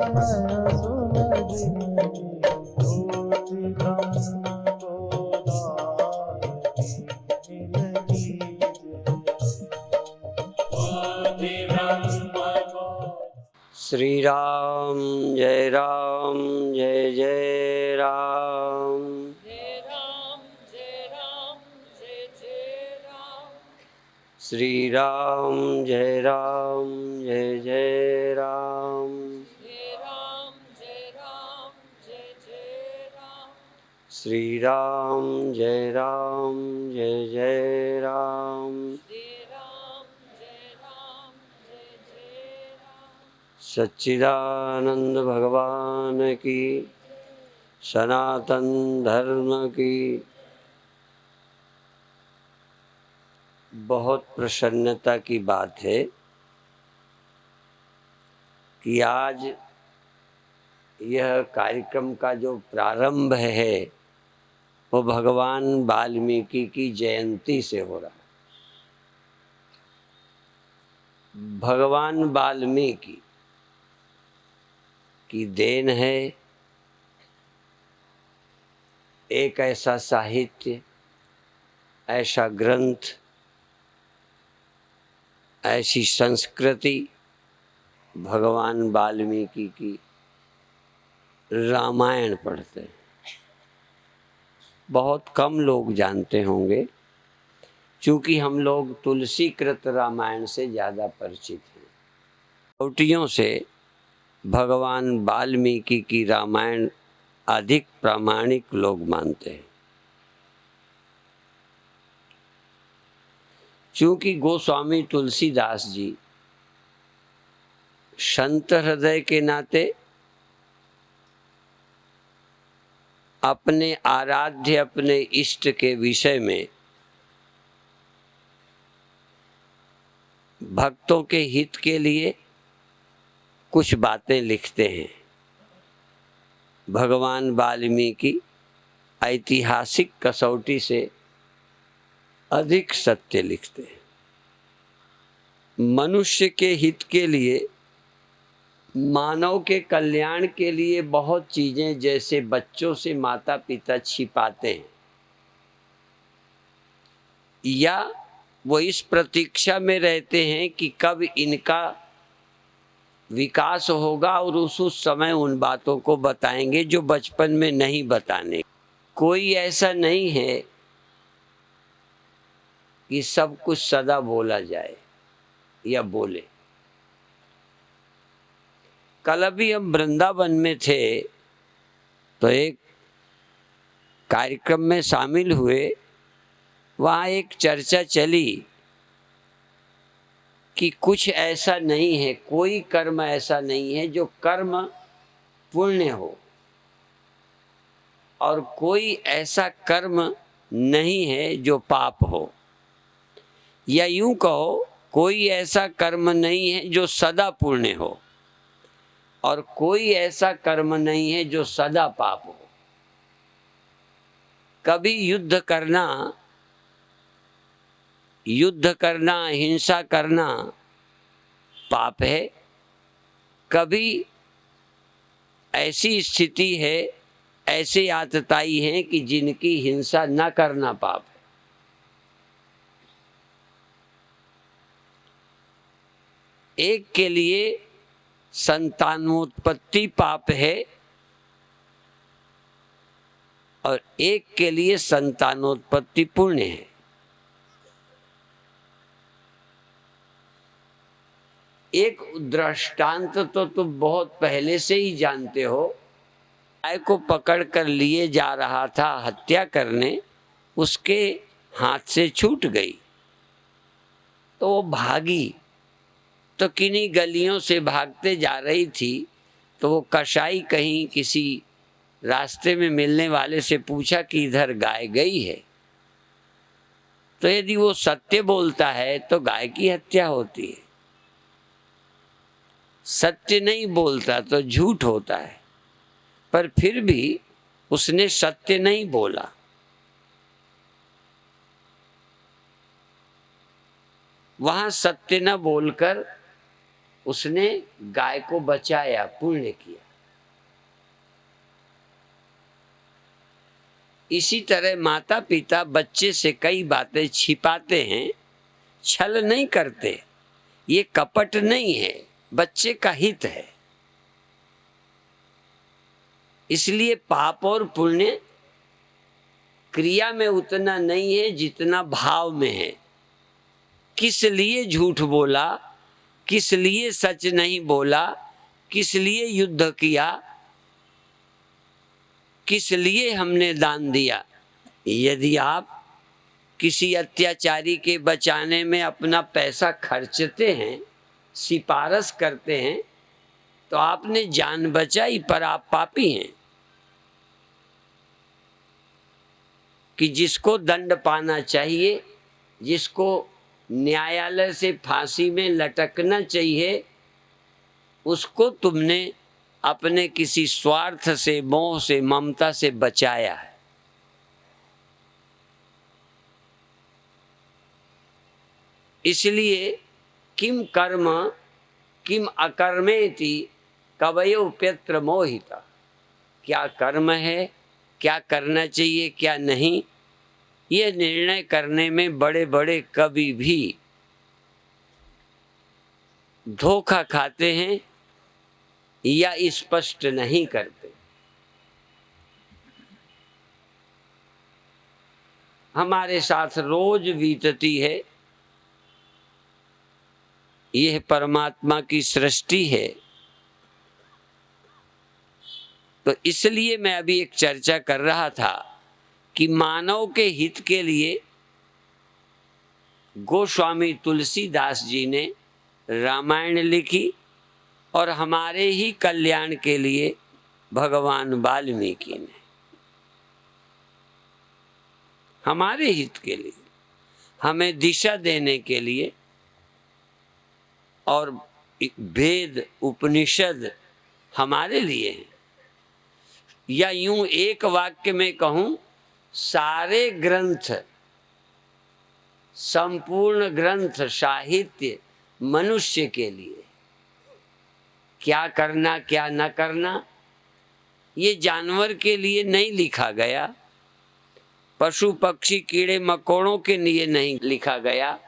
मैं सुलझी ज्योति ब्रह्म गोदान की मिल कीजिए। ज्योति ब्रह्म को श्री राम जय जय राम। जय राम जय राम जय जय राम। श्री राम जय जय राम। जय राम जय राम जय जय राम। श्री राम जय जय राम। श्री राम जय जय राम। सच्चिदानंद भगवान की, सनातन धर्म की। बहुत प्रसन्नता की बात है कि आज यह कार्यक्रम का जो प्रारंभ है वो भगवान वाल्मीकि की जयंती से हो रहा है। भगवान वाल्मीकि की देन है एक ऐसा साहित्य, ऐसा ग्रंथ, ऐसी संस्कृति भगवान वाल्मीकि की। रामायण पढ़ते हैं, बहुत कम लोग जानते होंगे, क्योंकि हम लोग तुलसीकृत रामायण से ज़्यादा परिचित हैं। कौटियों से भगवान वाल्मीकि की रामायण अधिक प्रामाणिक लोग मानते हैं, क्योंकि गोस्वामी तुलसीदास जी संत हृदय के नाते अपने आराध्य, अपने इष्ट के विषय में भक्तों के हित के लिए कुछ बातें लिखते हैं। भगवान वाल्मीकि ऐतिहासिक कसौटी से अधिक सत्य लिखते हैं। मनुष्य के हित के लिए, मानव के कल्याण के लिए बहुत चीजें जैसे बच्चों से माता पिता छिपाते हैं, या वो इस प्रतीक्षा में रहते हैं कि कब इनका विकास होगा और उस समय उन बातों को बताएंगे जो बचपन में नहीं बताने। कोई ऐसा नहीं है कि सब कुछ सदा बोला जाए या बोले। कल अभी हम वृंदावन में थे तो एक कार्यक्रम में शामिल हुए। वहाँ एक चर्चा चली कि कुछ ऐसा नहीं है, कोई कर्म ऐसा नहीं है जो कर्म पुण्य हो, और कोई ऐसा कर्म नहीं है जो पाप हो, या यूं कहो कोई ऐसा कर्म नहीं है जो सदा पुण्य हो, और कोई ऐसा कर्म नहीं है जो सदा पाप हो। कभी युद्ध करना, हिंसा करना पाप है, कभी ऐसी स्थिति है, ऐसे आतताई हैं कि जिनकी हिंसा न करना पाप है। एक के लिए संतानोत्पत्ति पाप है और एक के लिए संतानोत्पत्ति पुण्य है। एक दृष्टांत तो तुम बहुत पहले से ही जानते हो। गाय को पकड़ कर लिए जा रहा था हत्या करने, उसके हाथ से छूट गई तो वो भागी। तो किन्हीं गलियों से भागते जा रही थी तो वो कसाई कहीं किसी रास्ते में मिलने वाले से पूछा कि इधर गाय गई है। तो यदि वो सत्य बोलता है तो गाय की हत्या होती है, सत्य नहीं बोलता तो झूठ होता है। पर फिर भी उसने सत्य नहीं बोला। वहां सत्य न बोलकर उसने गाय को बचाया, पुण्य किया। इसी तरह माता पिता बच्चे से कई बातें छिपाते हैं, छल नहीं करते, ये कपट नहीं है, बच्चे का हित है। इसलिए पाप और पुण्य क्रिया में उतना नहीं है जितना भाव में है। किस लिए झूठ बोला, किस लिए सच नहीं बोला, किस लिए युद्ध किया, किस लिए हमने दान दिया। यदि आप किसी अत्याचारी के बचाने में अपना पैसा खर्चते हैं, सिफारिश करते हैं, तो आपने जान बचाई पर आप पापी हैं। कि जिसको दंड पाना चाहिए, जिसको न्यायालय से फांसी में लटकना चाहिए, उसको तुमने अपने किसी स्वार्थ से, मोह से, ममता से बचाया है। इसलिए किम कर्म किम अकर्मेति कवयो प्यत्र मोहिता। क्या कर्म है, क्या करना चाहिए, क्या नहीं, ये निर्णय करने में बड़े बड़े कवि भी धोखा खाते हैं या स्पष्ट नहीं करते। हमारे साथ रोज बीतती है। यह परमात्मा की सृष्टि है। तो इसलिए मैं अभी एक चर्चा कर रहा था कि मानव के हित के लिए गोस्वामी तुलसीदास जी ने रामायण लिखी और हमारे ही कल्याण के लिए भगवान वाल्मीकि ने, हमारे हित के लिए, हमें दिशा देने के लिए। और वेद उपनिषद हमारे लिए हैं। या यूं एक वाक्य में कहूं, सारे ग्रंथ, संपूर्ण ग्रंथ साहित्य मनुष्य के लिए। क्या करना क्या न करना, ये जानवर के लिए नहीं लिखा गया, पशु पक्षी कीड़े मकोड़ों के लिए नहीं लिखा गया।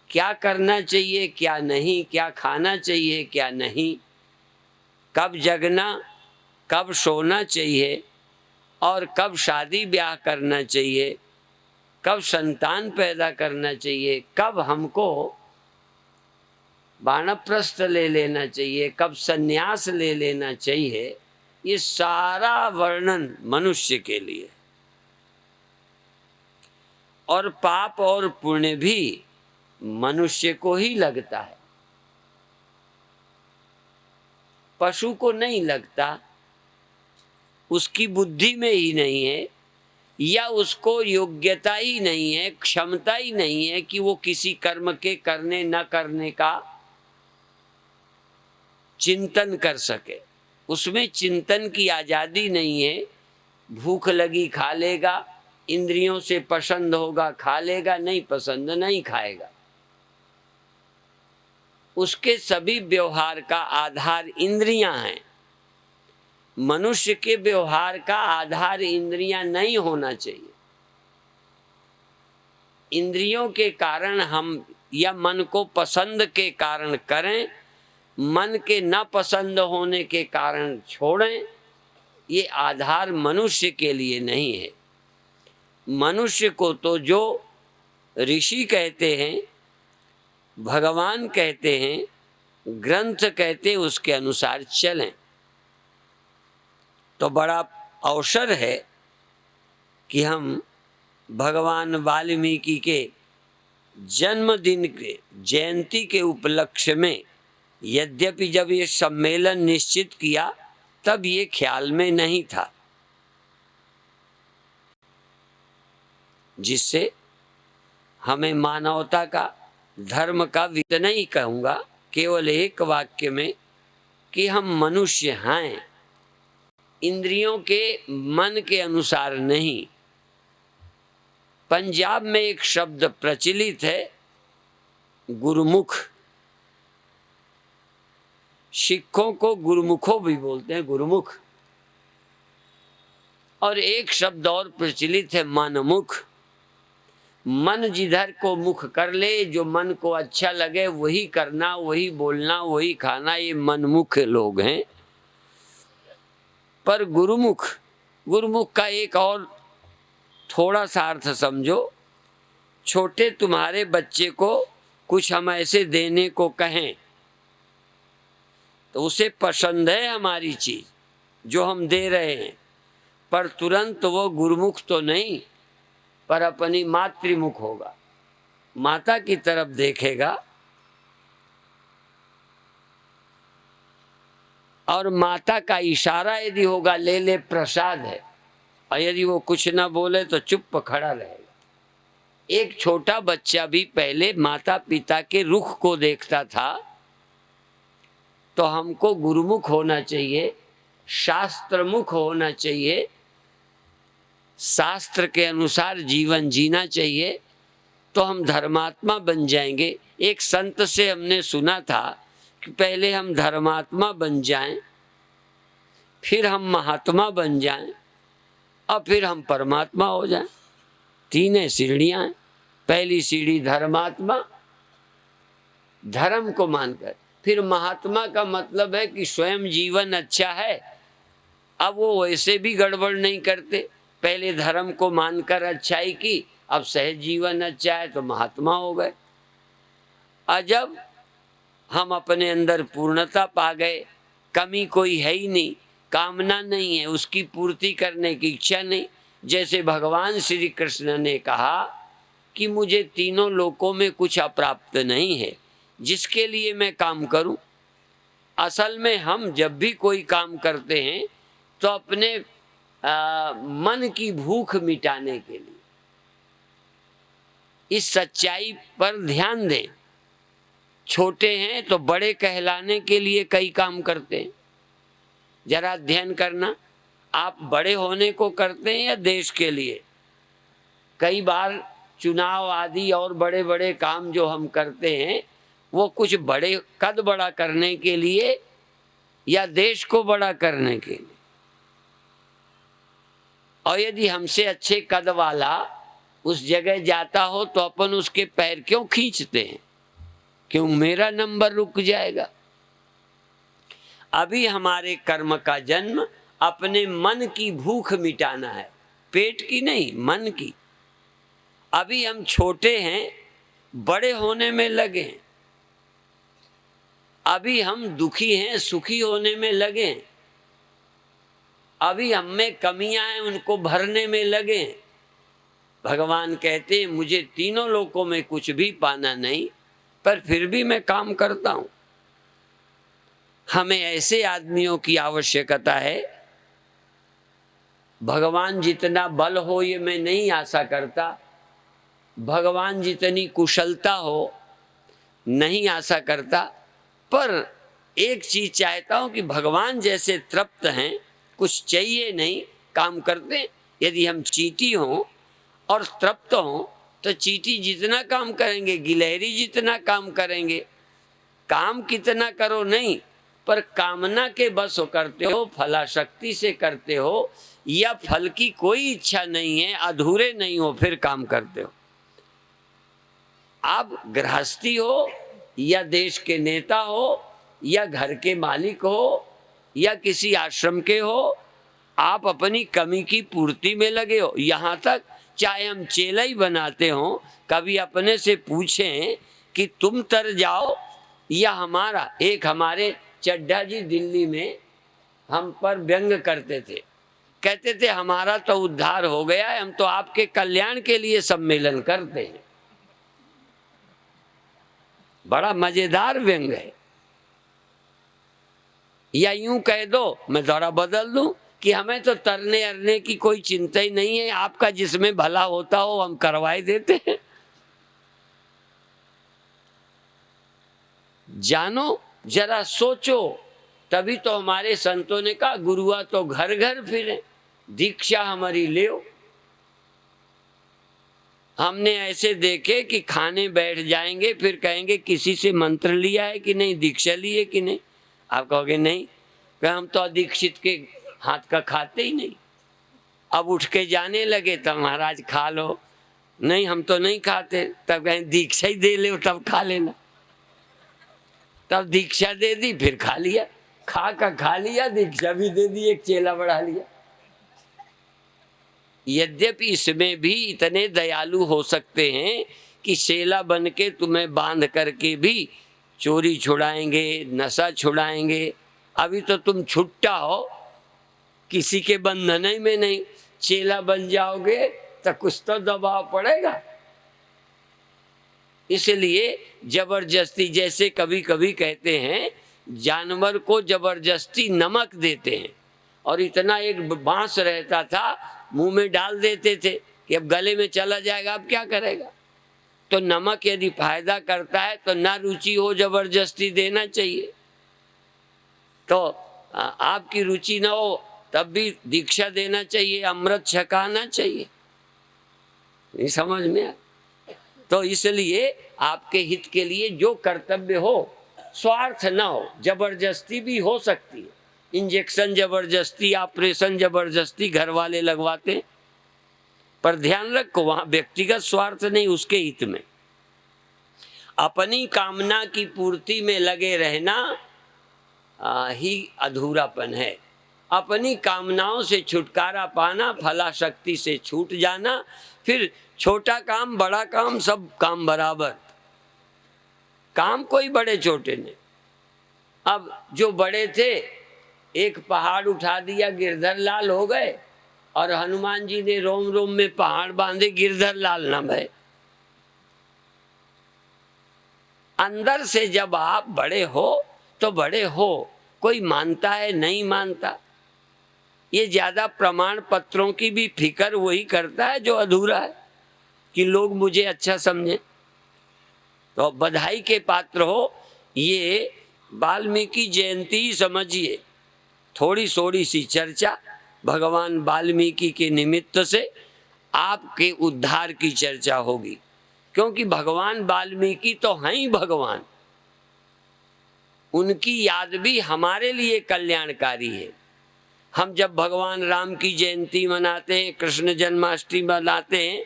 क्या करना चाहिए क्या नहीं, क्या खाना चाहिए क्या नहीं, कब जगना कब सोना चाहिए, और कब शादी ब्याह करना चाहिए, कब संतान पैदा करना चाहिए, कब हमको वानप्रस्थ ले लेना चाहिए, कब सन्यास ले लेना चाहिए, ये सारा वर्णन मनुष्य के लिए। और पाप और पुण्य भी मनुष्य को ही लगता है, पशु को नहीं लगता। उसकी बुद्धि में ही नहीं है, या उसको योग्यता ही नहीं है, क्षमता ही नहीं है कि वो किसी कर्म के करने न करने का चिंतन कर सके। उसमें चिंतन की आज़ादी नहीं है। भूख लगी खा लेगा, इंद्रियों से पसंद होगा खा लेगा, नहीं पसंद नहीं खाएगा। उसके सभी व्यवहार का आधार इंद्रियां हैं। मनुष्य के व्यवहार का आधार इंद्रियां नहीं होना चाहिए। इंद्रियों के कारण हम या मन को पसंद के कारण करें, मन के न पसंद होने के कारण छोड़ें, ये आधार मनुष्य के लिए नहीं है। मनुष्य को तो जो ऋषि कहते हैं, भगवान कहते हैं, ग्रंथ कहते हैं, उसके अनुसार चलें। तो बड़ा अवसर है कि हम भगवान वाल्मीकि के जन्मदिन के जयंती के उपलक्ष्य में, यद्यपि जब ये सम्मेलन निश्चित किया तब ये ख्याल में नहीं था, जिससे हमें मानवता का, धर्म का, इतना ही कहूँगा केवल एक वाक्य में कि हम मनुष्य हैं, इंद्रियों के मन के अनुसार नहीं। पंजाब में एक शब्द प्रचलित है, गुरुमुख। सिखों को गुरुमुखो भी बोलते हैं, गुरुमुख। और एक शब्द और प्रचलित है, मनमुख। मन जिधर को मुख कर ले, जो मन को अच्छा लगे वही करना, वही बोलना, वही खाना, ये मनमुख लोग हैं। पर गुरुमुख, गुरुमुख का एक और थोड़ा सा अर्थ समझो। छोटे तुम्हारे बच्चे को कुछ हम ऐसे देने को कहें तो उसे पसंद है हमारी चीज जो हम दे रहे हैं, पर तुरंत वो गुरुमुख तो नहीं, पर अपनी मातृमुख होगा, माता की तरफ देखेगा। और माता का इशारा यदि होगा, ले ले प्रसाद है, और यदि वो कुछ ना बोले तो चुप खड़ा रहेगा। एक छोटा बच्चा भी पहले माता पिता के रुख को देखता था। तो हमको गुरुमुख होना चाहिए, शास्त्रमुख होना चाहिए, शास्त्र के अनुसार जीवन जीना चाहिए, तो हम धर्मात्मा बन जाएंगे। एक संत से हमने सुना था कि पहले हम धर्मात्मा बन जाएं, फिर हम महात्मा बन जाएं, और फिर हम परमात्मा हो जाएं। तीन सीढ़ियां हैं। पहली सीढ़ी धर्मात्मा, धर्म को मानकर। फिर महात्मा का मतलब है कि स्वयं जीवन अच्छा है, अब वो वैसे भी गड़बड़ नहीं करते। पहले धर्म को मानकर अच्छाई की, अब सहज जीवन अच्छा है तो महात्मा हो गए। और जब हम अपने अंदर पूर्णता पा गए, कमी कोई है ही नहीं, कामना नहीं है, उसकी पूर्ति करने की इच्छा नहीं। जैसे भगवान श्री कृष्ण ने कहा कि मुझे तीनों लोकों में कुछ अप्राप्त नहीं है जिसके लिए मैं काम करूं। असल में हम जब भी कोई काम करते हैं तो अपने मन की भूख मिटाने के लिए, इस सच्चाई पर ध्यान दें। छोटे हैं तो बड़े कहलाने के लिए कई काम करते हैं। जरा अध्ययन करना, आप बड़े होने को करते हैं या देश के लिए? कई बार चुनाव आदि और बड़े बड़े काम जो हम करते हैं वो कुछ बड़े कद बड़ा करने के लिए या देश को बड़ा करने के लिए। और यदि हमसे अच्छे कद वाला उस जगह जाता हो तो अपन उसके पैर क्यों खींचते हैं? क्यों मेरा नंबर रुक जाएगा? अभी हमारे कर्म का जन्म अपने मन की भूख मिटाना है, पेट की नहीं, मन की। अभी हम छोटे हैं, बड़े होने में लगे हैं। अभी हम दुखी हैं, सुखी होने में लगे हैं। अभी हम में कमियां हैं, उनको भरने में लगे हैं। भगवान कहते हैं मुझे तीनों लोकों में कुछ भी पाना नहीं, पर फिर भी मैं काम करता हूं। हमें ऐसे आदमियों की आवश्यकता है। भगवान जितना बल हो ये मैं नहीं आशा करता, भगवान जितनी कुशलता हो नहीं आशा करता, पर एक चीज चाहता हूं कि भगवान जैसे तृप्त हैं, कुछ चाहिए नहीं, काम करते हैं। यदि हम चींटी हों और तृप्त हों तो चींटी जितना काम करेंगे, गिलहरी जितना काम करेंगे। काम कितना करो नहीं, पर कामना के बस हो करते हो, फलाशक्ति से करते हो, या फल की कोई इच्छा नहीं है, अधूरे नहीं हो, फिर काम करते हो। आप गृहस्थी हो या देश के नेता हो या घर के मालिक हो या किसी आश्रम के हो, आप अपनी कमी की पूर्ति में लगे हो। यहाँ तक चाहे हम चेला ही बनाते हो, कभी अपने से पूछें कि तुम तर जाओ या हमारा। एक हमारे चड्ढा जी दिल्ली में हम पर व्यंग करते थे, कहते थे हमारा तो उद्धार हो गया है, हम तो आपके कल्याण के लिए सम्मेलन करते हैं। बड़ा मजेदार व्यंग है। या यूं कह दो, मैं थोड़ा बदल दूं, कि हमें तो तरने अरने की कोई चिंता ही नहीं है, आपका जिसमें भला होता हो हम करवाए देते हैं। जानो, जरा सोचो। तभी तो हमारे संतों ने कहा गुरुआ तो घर घर फिरे, दीक्षा हमारी ले। हमने ऐसे देखे कि खाने बैठ जाएंगे, फिर कहेंगे किसी से मंत्र लिया है कि नहीं, दीक्षा ली है कि नहीं। आप कहोगे नहीं, कि हम तो दीक्षित के हाथ का खाते ही नहीं। अब उठ के जाने लगे तब महाराज खा लो, नहीं हम तो नहीं खाते। तब कहें दीक्षा ही दे ले तब खा लेना। तब दीक्षा दे दी, फिर खा लिया, खा लिया, दीक्षा भी दे दी, एक चेला बढ़ा लिया। यद्यपि इसमें भी इतने दयालु हो सकते हैं कि चेला बन के तुम्हें बांध करके भी चोरी छुड़ाएंगे, नशा छुड़ाएंगे। अभी तो तुम छुट्टा हो, किसी के बंधन ही में नहीं। चेला बन जाओगे तो कुछ तो दबाव पड़ेगा। इसलिए जबरदस्ती, जैसे कभी कभी कहते हैं जानवर को जबरदस्ती नमक देते हैं, और इतना एक बांस रहता था मुंह में डाल देते थे कि अब गले में चला जाएगा, अब क्या करेगा। तो नमक यदि फायदा करता है तो ना रुचि हो जबरदस्ती देना चाहिए। तो आपकी रुचि ना हो तब भी दीक्षा देना चाहिए, अमृत छकाना चाहिए। नहीं समझ में आया? तो इसलिए आपके हित के लिए जो कर्तव्य हो, स्वार्थ ना हो। जबरदस्ती भी हो सकती है, इंजेक्शन जबरदस्ती, ऑपरेशन जबरदस्ती घर वाले लगवाते हैं, पर ध्यान रखो वहां व्यक्तिगत स्वार्थ नहीं, उसके हित में। अपनी कामना की पूर्ति में लगे रहना ही अधूरापन है। अपनी कामनाओं से छुटकारा पाना, फलाशक्ति से छूट जाना, फिर छोटा काम बड़ा काम सब काम बराबर। काम कोई बड़े छोटे नहीं। अब जो बड़े थे, एक पहाड़ उठा दिया, गिरधर लाल हो गए, और हनुमान जी ने रोम रोम में पहाड़ बांधे, गिरधर लाल न भय। अंदर से जब आप बड़े हो तो बड़े हो, कोई मानता है नहीं मानता, ये ज्यादा प्रमाण पत्रों की भी फिक्र वही करता है जो अधूरा है, कि लोग मुझे अच्छा समझे। तो बधाई के पात्र हो। ये वाल्मीकि जयंती ही समझिए, थोड़ी थोड़ी सी चर्चा भगवान वाल्मीकि के निमित्त से आपके उद्धार की चर्चा होगी, क्योंकि भगवान वाल्मीकि तो हैं ही भगवान। उनकी याद भी हमारे लिए कल्याणकारी है। हम जब भगवान राम की जयंती मनाते हैं, कृष्ण जन्माष्टमी मनाते हैं,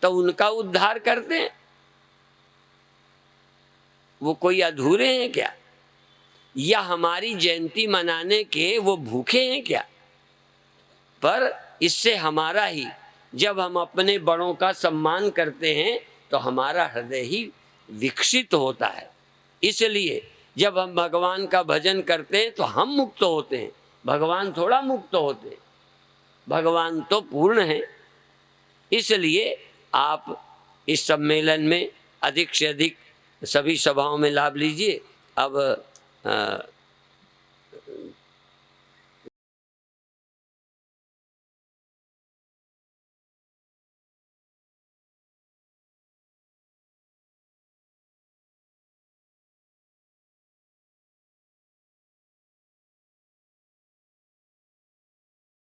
तो उनका उद्धार करते हैं। वो कोई अधूरे हैं क्या? या हमारी जयंती मनाने के वो भूखे हैं क्या? पर इससे हमारा ही, जब हम अपने बड़ों का सम्मान करते हैं तो हमारा हृदय ही विकसित होता है। इसलिए जब हम भगवान का भजन करते हैं तो हम मुक्त होते हैं, भगवान थोड़ा मुक्त होते हैं, भगवान तो पूर्ण है। इसलिए आप इस सम्मेलन में अधिक से अधिक सभी सभाओं में लाभ लीजिए। अब